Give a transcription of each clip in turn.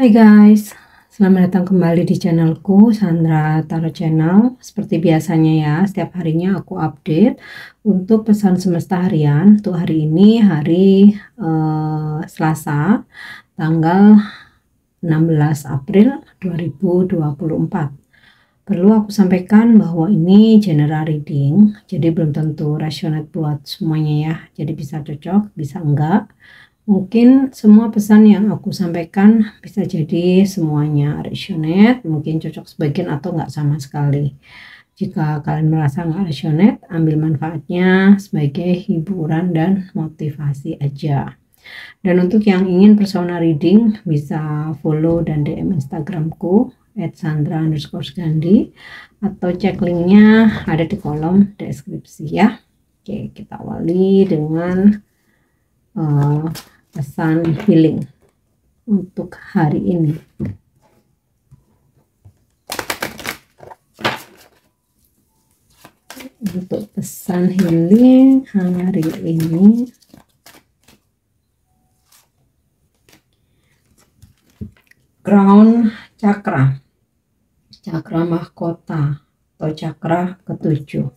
Hai guys, selamat datang kembali di channelku Sandra Tarot Channel. Seperti biasanya ya, setiap harinya aku update untuk pesan semesta harian. Untuk hari ini hari Selasa, tanggal 16 April 2024. Perlu aku sampaikan bahwa ini general reading, jadi belum tentu resonate buat semuanya ya. Jadi bisa cocok, bisa enggak. Mungkin semua pesan yang aku sampaikan bisa jadi semuanya resonate, mungkin cocok sebagian atau enggak sama sekali. Jika kalian merasa enggak resonate, ambil manfaatnya sebagai hiburan dan motivasi aja. Dan untuk yang ingin personal reading bisa follow dan DM Instagramku @sandra_gandhi atau cek linknya ada di kolom deskripsi ya. Oke, kita awali dengan pesan healing untuk hari ini. Untuk pesan healing hari ini, crown chakra, chakra mahkota atau chakra ketujuh.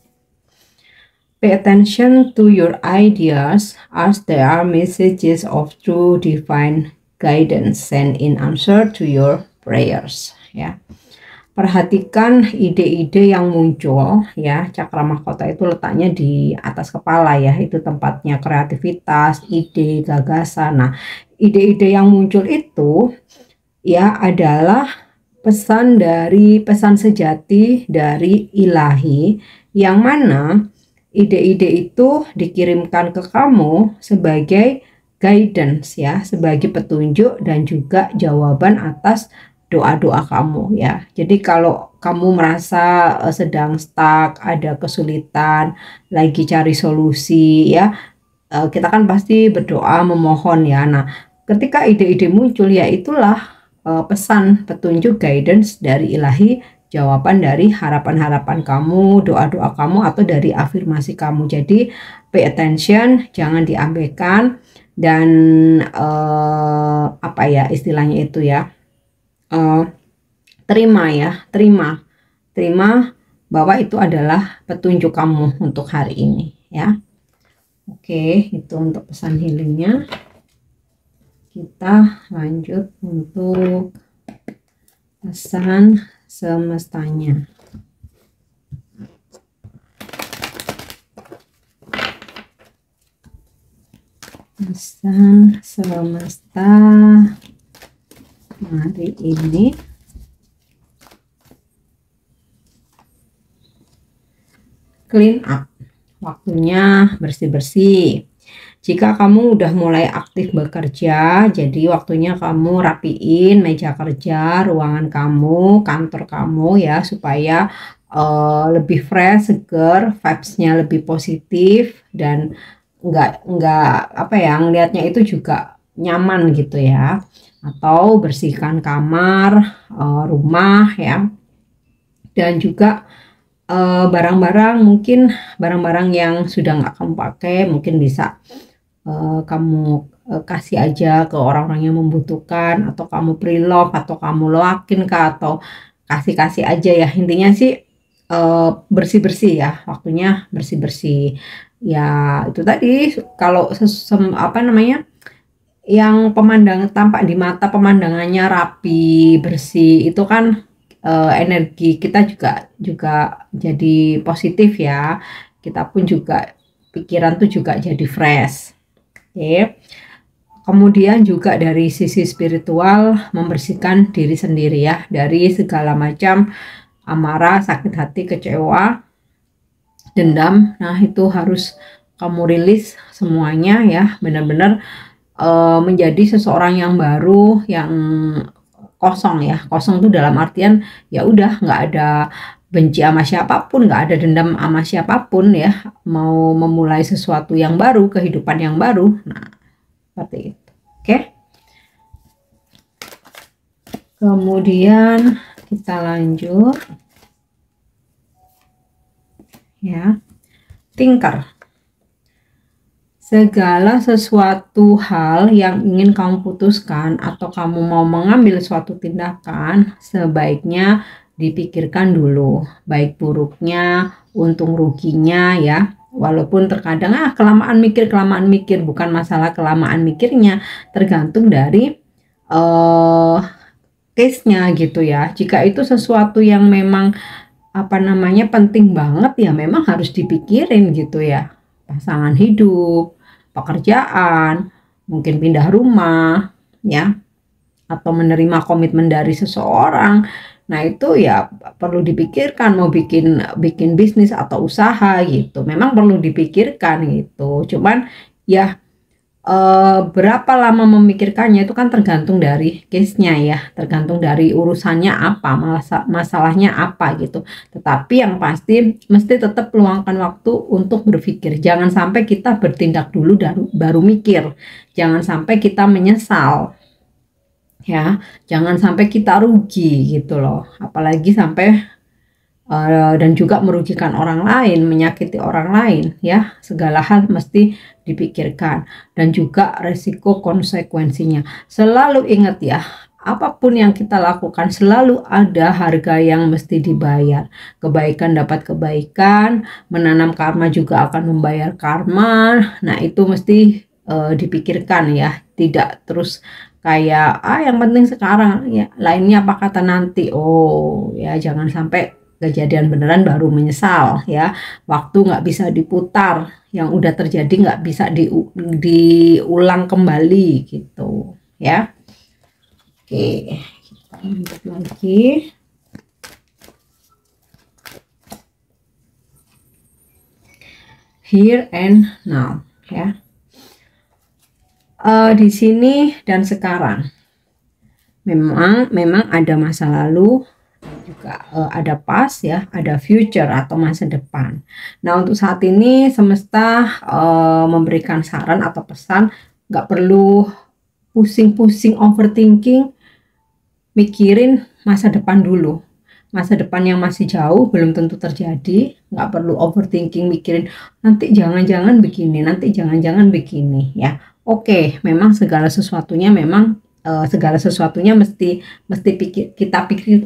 Pay attention to your ideas as they are messages of true divine guidance sent in answer to your prayers ya. Perhatikan ide-ide yang muncul ya. Cakra mahkota itu letaknya di atas kepala ya, itu tempatnya kreativitas, ide, gagasan. Nah, ide-ide yang muncul itu ya adalah pesan sejati dari ilahi, yang mana ide-ide itu dikirimkan ke kamu sebagai guidance ya, sebagai petunjuk dan juga jawaban atas doa-doa kamu ya. Jadi kalau kamu merasa sedang stuck, ada kesulitan, lagi cari solusi ya, kita kan pasti berdoa memohon ya. Nah, ketika ide-ide muncul ya itulah pesan petunjuk guidance dari ilahi, jawaban dari harapan-harapan kamu, doa-doa kamu, atau dari afirmasi kamu. Jadi pay attention, jangan diabaikan, dan apa ya istilahnya itu ya, terima ya, terima bahwa itu adalah petunjuk kamu untuk hari ini ya. Oke, itu untuk pesan healingnya. Kita lanjut untuk pesan semestanya. Pesan semesta hari ini, clean up, waktunya bersih-bersih. Jika kamu udah mulai aktif bekerja, jadi waktunya kamu rapiin meja kerja, ruangan kamu, kantor kamu ya, supaya lebih fresh, seger, vibes-nya lebih positif, dan nggak apa ya, ngelihatnya itu juga nyaman gitu ya. Atau bersihkan kamar, rumah ya, dan juga barang-barang, mungkin barang-barang yang sudah nggak kamu pakai, mungkin bisa kamu kasih aja ke orang-orang yang membutuhkan, atau kamu pre-love, atau kamu loakin kah, atau kasih-kasih aja ya. Intinya sih bersih-bersih ya, waktunya bersih-bersih ya. Itu tadi kalau apa namanya, yang pemandang tampak di mata, pemandangannya rapi, bersih, itu kan energi kita juga jadi positif ya. Kita pun juga pikiran tuh juga jadi fresh. Oke. Kemudian juga dari sisi spiritual, membersihkan diri sendiri ya dari segala macam amarah, sakit hati, kecewa, dendam. Nah, itu harus kamu rilis semuanya ya, benar-benar menjadi seseorang yang baru, yang kosong ya. Kosong itu dalam artian ya udah nggak ada benci sama siapapun, nggak ada dendam sama siapapun ya, mau memulai sesuatu yang baru, kehidupan yang baru. Nah, seperti itu. Oke. Kemudian kita lanjut ya. Thinker, segala sesuatu hal yang ingin kamu putuskan atau kamu mau mengambil suatu tindakan, sebaiknya dipikirkan dulu baik buruknya, untung ruginya ya. Walaupun terkadang kelamaan mikir, bukan masalah kelamaan mikirnya, tergantung dari case-nya gitu ya. Jika itu sesuatu yang memang penting banget ya, memang harus dipikirin gitu ya. Pasangan hidup, pekerjaan, mungkin pindah rumah ya, atau menerima komitmen dari seseorang. Nah, itu ya perlu dipikirkan, mau bikin bisnis atau usaha gitu. Memang perlu dipikirkan gitu. Cuman ya berapa lama memikirkannya itu kan tergantung dari case-nya ya, tergantung dari urusannya apa, masalahnya apa gitu. Tetapi yang pasti mesti tetap luangkan waktu untuk berpikir. Jangan sampai kita bertindak dulu baru mikir. Jangan sampai kita menyesal. Ya, jangan sampai kita rugi gitu loh. Apalagi sampai dan juga merugikan orang lain, menyakiti orang lain ya. Segala hal mesti dipikirkan dan juga resiko konsekuensinya. Selalu ingat ya, apapun yang kita lakukan selalu ada harga yang mesti dibayar. Kebaikan dapat kebaikan, menanam karma juga akan membayar karma. Nah, itu mesti dipikirkan ya, tidak terus kayak yang penting sekarang ya, lainnya apa kata nanti. Oh ya, jangan sampai kejadian beneran baru menyesal ya. Waktu nggak bisa diputar, yang udah terjadi nggak bisa diulang kembali gitu ya. Oke, kita lanjut lagi. Here and now ya. Di sini dan sekarang memang ada masa lalu, juga ada past ya, ada future atau masa depan. Nah, untuk saat ini semesta memberikan saran atau pesan, nggak perlu pusing-pusing overthinking, mikirin masa depan dulu. Masa depan yang masih jauh belum tentu terjadi, nggak perlu overthinking mikirin nanti jangan-jangan begini, nanti jangan-jangan begini ya. Oke, memang segala sesuatunya mesti kita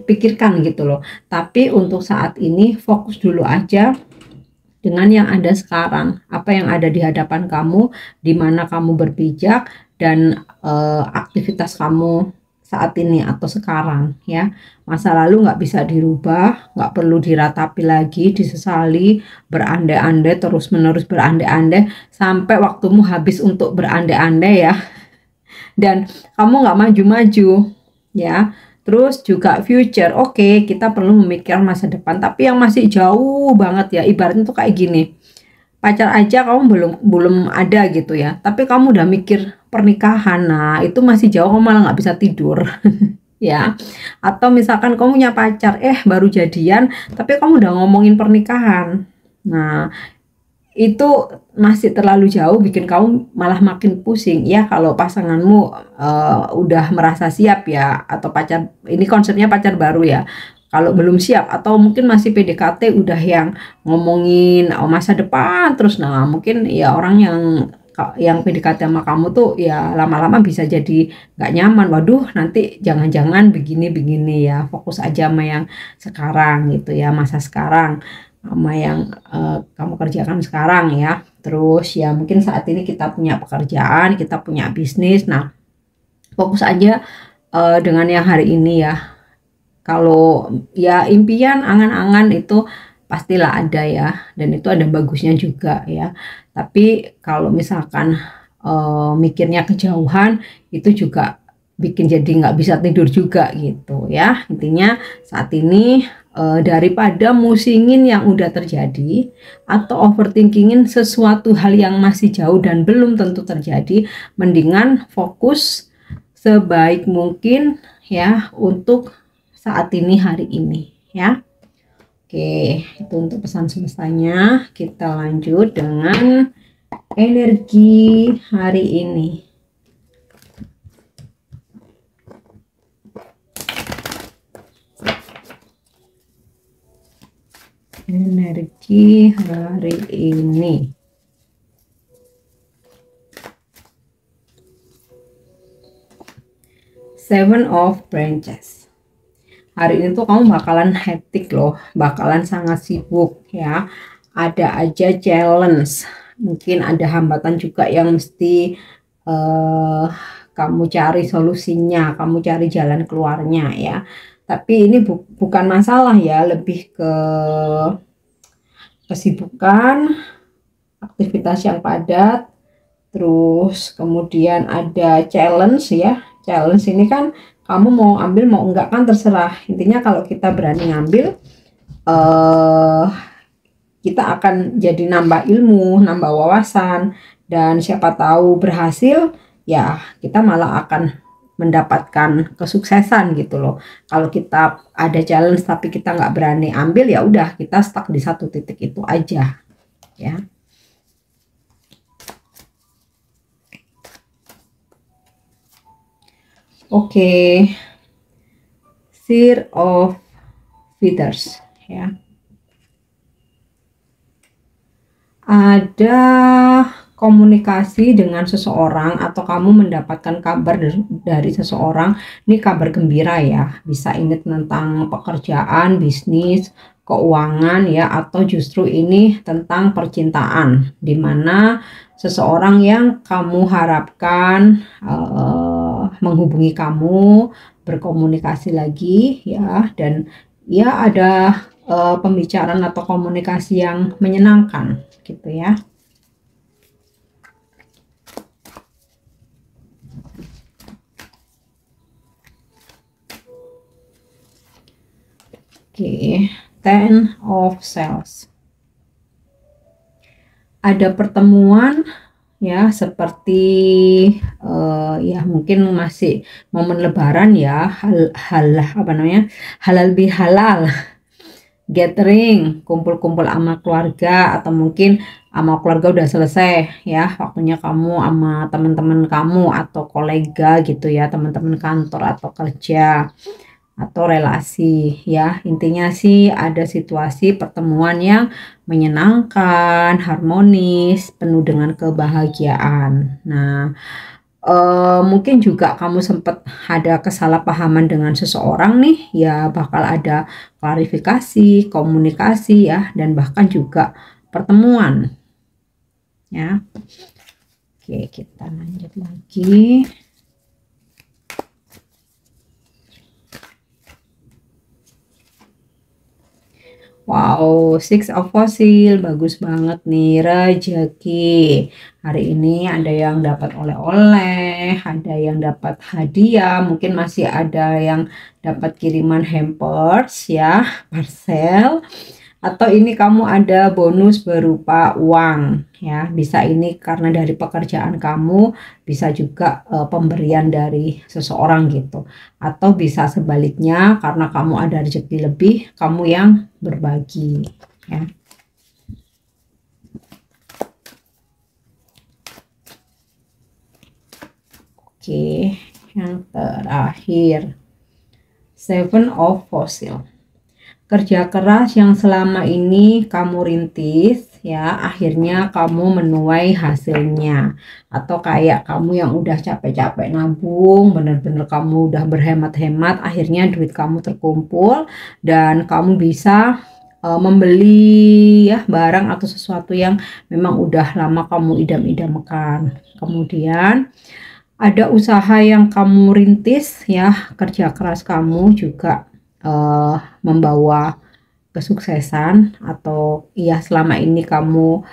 pikirkan gitu loh. Tapi untuk saat ini fokus dulu aja dengan yang ada sekarang, apa yang ada di hadapan kamu, di mana kamu berpijak, dan aktivitas kamu saat ini atau sekarang ya. Masa lalu nggak bisa dirubah, nggak perlu diratapi lagi, disesali, berandai-andai, terus-menerus berandai-andai sampai waktumu habis untuk berandai-andai ya, dan kamu nggak maju-maju ya. Terus juga future, oke, kita perlu memikirkan masa depan, tapi yang masih jauh banget ya. Ibaratnya tuh kayak gini, pacar aja kamu belum ada gitu ya, tapi kamu udah mikir pernikahan. Nah, itu masih jauh, kamu malah nggak bisa tidur ya. Atau misalkan kamu punya pacar, baru jadian tapi kamu udah ngomongin pernikahan. Nah, itu masih terlalu jauh, bikin kamu malah makin pusing ya. Kalau pasanganmu udah merasa siap ya, atau pacar, ini konsepnya pacar baru ya, kalau belum siap atau mungkin masih PDKT udah yang ngomongin masa depan terus, nah mungkin ya orang yang PDKT sama kamu tuh ya lama-lama bisa jadi nggak nyaman. Waduh, nanti jangan-jangan begini-begini ya. Fokus aja sama yang sekarang gitu ya, masa sekarang, sama yang kamu kerjakan sekarang ya. Terus ya mungkin saat ini kita punya pekerjaan, kita punya bisnis. Nah, fokus aja dengan yang hari ini ya. Kalau ya impian, angan-angan itu pastilah ada ya, dan itu ada bagusnya juga ya. Tapi kalau misalkan mikirnya kejauhan, itu juga bikin jadi nggak bisa tidur juga gitu ya. Intinya saat ini daripada musingin yang udah terjadi atau overthinkingin sesuatu hal yang masih jauh dan belum tentu terjadi, mendingan fokus sebaik mungkin ya untuk saat ini, hari ini ya. Oke, itu untuk pesan semestanya. Kita lanjut dengan energi hari ini. Energi hari ini. Seven of Branches. Hari ini tuh kamu bakalan hektik loh, bakalan sangat sibuk ya. Ada aja challenge, mungkin ada hambatan juga yang mesti kamu cari solusinya, kamu cari jalan keluarnya ya. Tapi ini bukan masalah ya, lebih ke kesibukan, aktivitas yang padat, terus kemudian ada challenge ya. Challenge ini kan kamu mau ambil mau enggak kan terserah. Intinya kalau kita berani ngambil, kita akan jadi nambah ilmu, nambah wawasan, dan siapa tahu berhasil ya kita malah akan mendapatkan kesuksesan gitu loh. Kalau kita ada challenge tapi kita nggak berani ambil, ya udah kita stuck di satu titik itu aja ya. Oke, Seer of Feathers ya. Ada komunikasi dengan seseorang atau kamu mendapatkan kabar dari seseorang. Ini kabar gembira ya, bisa ini tentang pekerjaan, bisnis, keuangan ya, atau justru ini tentang percintaan, dimana seseorang yang kamu harapkan menghubungi kamu, berkomunikasi lagi ya, dan ya ada pembicaraan atau komunikasi yang menyenangkan gitu ya. Oke, Ten of Swords. Ada pertemuan ya, seperti ya mungkin masih momen lebaran ya, halal bihalal, gathering, kumpul-kumpul sama keluarga, atau mungkin sama keluarga udah selesai ya, waktunya kamu sama teman-teman kamu atau kolega gitu ya, teman-teman kantor atau kerja atau relasi ya. Intinya sih ada situasi pertemuan yang menyenangkan, harmonis, penuh dengan kebahagiaan. Nah, mungkin juga kamu sempat ada kesalahpahaman dengan seseorang nih ya, bakal ada klarifikasi, komunikasi ya, dan bahkan juga pertemuan ya. Oke, kita lanjut lagi. Wow, Six of Fossil, bagus banget nih, rezeki. Hari ini ada yang dapat oleh-oleh, ada yang dapat hadiah, mungkin masih ada yang dapat kiriman hampers ya, parcel. Atau ini kamu ada bonus berupa uang ya, bisa ini karena dari pekerjaan kamu, bisa juga pemberian dari seseorang gitu, atau bisa sebaliknya karena kamu ada rezeki lebih, kamu yang berbagi ya. Oke, yang terakhir Seven of Fossil. Kerja keras yang selama ini kamu rintis ya, akhirnya kamu menuai hasilnya. Atau kayak kamu yang udah capek-capek nabung, bener-bener kamu udah berhemat-hemat, akhirnya duit kamu terkumpul dan kamu bisa membeli ya barang atau sesuatu yang memang udah lama kamu idam-idamkan. Kemudian ada usaha yang kamu rintis ya, kerja keras kamu juga membawa kesuksesan, atau ya selama ini kamu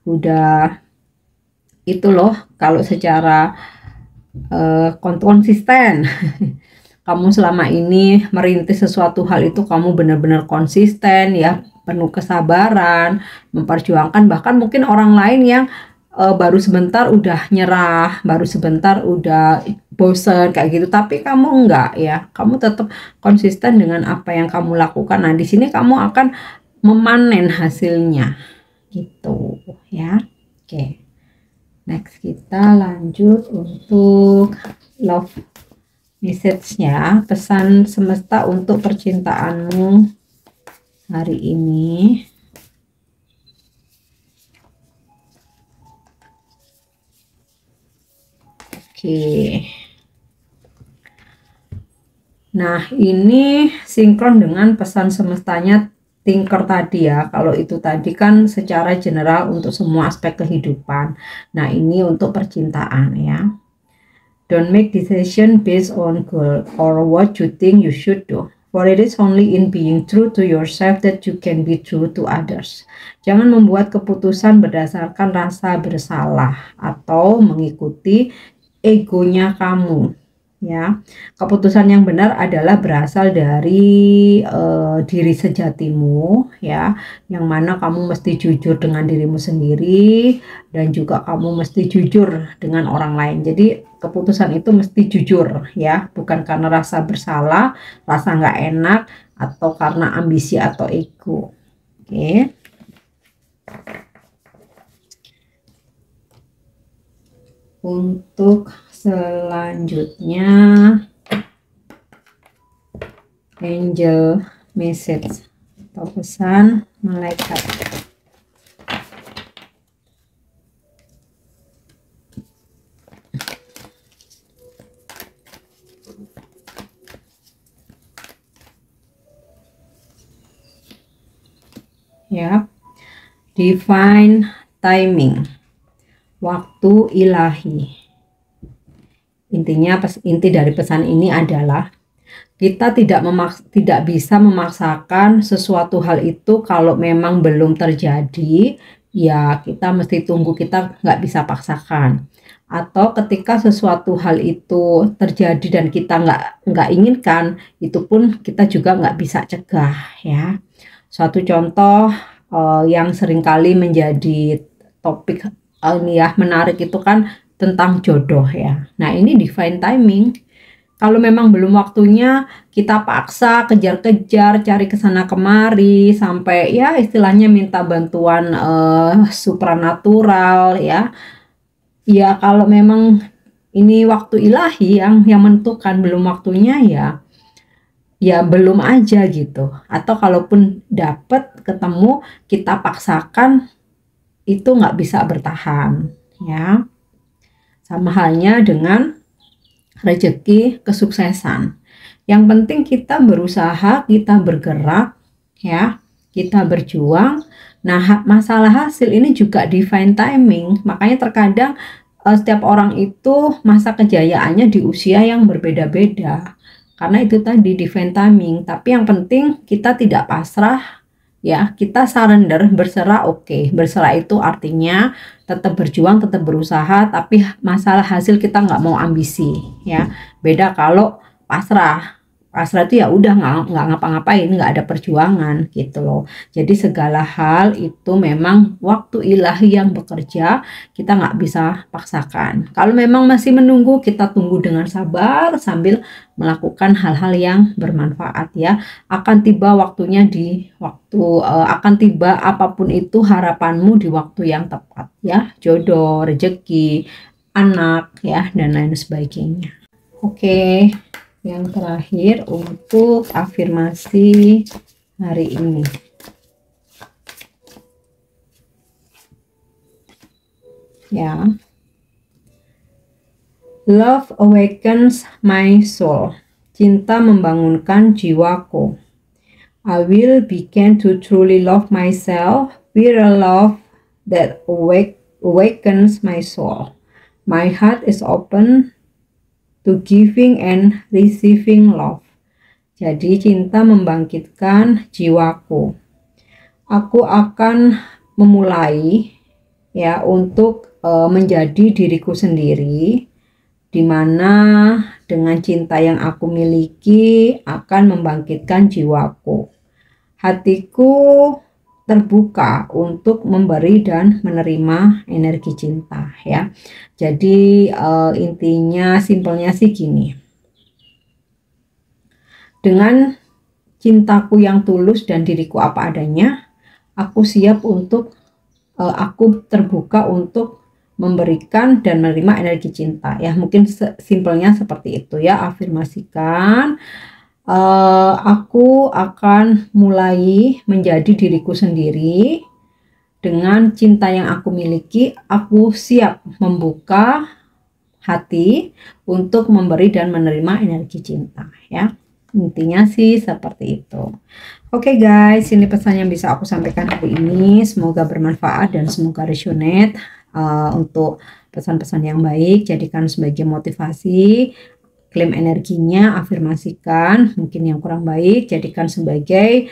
udah itu loh, kalau secara konsisten kamu selama ini merintis sesuatu hal itu, kamu benar-benar konsisten ya, penuh kesabaran, memperjuangkan, bahkan mungkin orang lain yang baru sebentar udah nyerah, baru sebentar udah bosen kayak gitu, tapi kamu enggak ya, kamu tetap konsisten dengan apa yang kamu lakukan. Nah, di sini kamu akan memanen hasilnya gitu ya. Oke, next kita lanjut untuk love message-nya, pesan semesta untuk percintaanmu hari ini. Oke, Nah, ini sinkron dengan pesan semestanya Thinker tadi ya. Kalau itu tadi kan secara general untuk semua aspek kehidupan. Nah, ini untuk percintaan ya. Don't make decision based on goal or what you think you should do. For it is only in being true to yourself that you can be true to others. Jangan membuat keputusan berdasarkan rasa bersalah atau mengikuti egonya kamu. Ya, keputusan yang benar adalah berasal dari diri sejatimu, ya, yang mana kamu mesti jujur dengan dirimu sendiri dan juga kamu mesti jujur dengan orang lain. Jadi keputusan itu mesti jujur, ya, bukan karena rasa bersalah, rasa nggak enak, atau karena ambisi atau ego. Oke. Untuk selanjutnya, angel message atau pesan malaikat. Ya, divine timing, waktu ilahi. Intinya, inti dari pesan ini adalah kita tidak bisa memaksakan sesuatu hal itu. Kalau memang belum terjadi, ya kita mesti tunggu, kita nggak bisa paksakan. Atau ketika sesuatu hal itu terjadi dan kita nggak inginkan, itu pun kita juga nggak bisa cegah ya. Suatu contoh yang seringkali menjadi topik ini ya menarik itu kan tentang jodoh ya. Nah, ini divine timing. Kalau memang belum waktunya, kita paksa kejar-kejar, cari kesana kemari sampai ya istilahnya minta bantuan supranatural ya. Ya kalau memang ini waktu ilahi yang menentukan belum waktunya, ya belum aja gitu. Atau kalaupun dapat ketemu, kita paksakan, itu nggak bisa bertahan ya. Sama halnya dengan rezeki kesuksesan. Yang penting kita berusaha, kita bergerak ya, kita berjuang. Nah, masalah hasil ini juga divine timing. Makanya terkadang setiap orang itu masa kejayaannya di usia yang berbeda-beda. Karena itu tadi divine timing. Tapi yang penting kita tidak pasrah ya, kita surrender, berserah. Oke, berserah itu artinya tetap berjuang, tetap berusaha, tapi masalah hasil kita nggak mau ambisi ya. Beda kalau pasrah. Pasrah itu ya udah nggak ngapa-ngapain, nggak ada perjuangan gitu loh. Jadi segala hal itu memang waktu ilahi yang bekerja, kita nggak bisa paksakan. Kalau memang masih menunggu, kita tunggu dengan sabar sambil melakukan hal-hal yang bermanfaat ya. Akan tiba waktunya di waktu, akan tiba apapun itu harapanmu di waktu yang tepat ya. Jodoh, rezeki, anak ya, dan lain sebagainya. Oke. Yang terakhir untuk afirmasi hari ini. Ya. Love awakens my soul. Cinta membangunkan jiwaku. I will begin to truly love myself with a love that awakens my soul. My heart is open to giving and receiving love. Jadi cinta membangkitkan jiwaku. Aku akan memulai ya untuk menjadi diriku sendiri, di mana dengan cinta yang aku miliki akan membangkitkan jiwaku. Hatiku terbuka untuk memberi dan menerima energi cinta ya. Jadi intinya simpelnya sih gini. Dengan cintaku yang tulus dan diriku apa adanya, aku siap untuk aku terbuka untuk memberikan dan menerima energi cinta ya. Mungkin simpelnya seperti itu ya. Afirmasikan, aku akan mulai menjadi diriku sendiri. Dengan cinta yang aku miliki, aku siap membuka hati untuk memberi dan menerima energi cinta ya. Intinya sih seperti itu. Oke guys, ini pesan yang bisa aku sampaikan hari ini. Semoga bermanfaat dan semoga resonate untuk pesan-pesan yang baik. Jadikan sebagai motivasi, klaim energinya, afirmasikan. Mungkin yang kurang baik, jadikan sebagai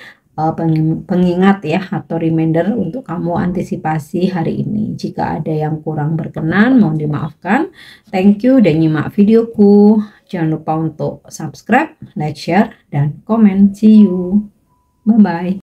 pengingat ya, atau reminder untuk kamu antisipasi hari ini. Jika ada yang kurang berkenan, mohon dimaafkan. Thank you dan nyimak videoku. Jangan lupa untuk subscribe, like, share, dan komen. See you. Bye-bye.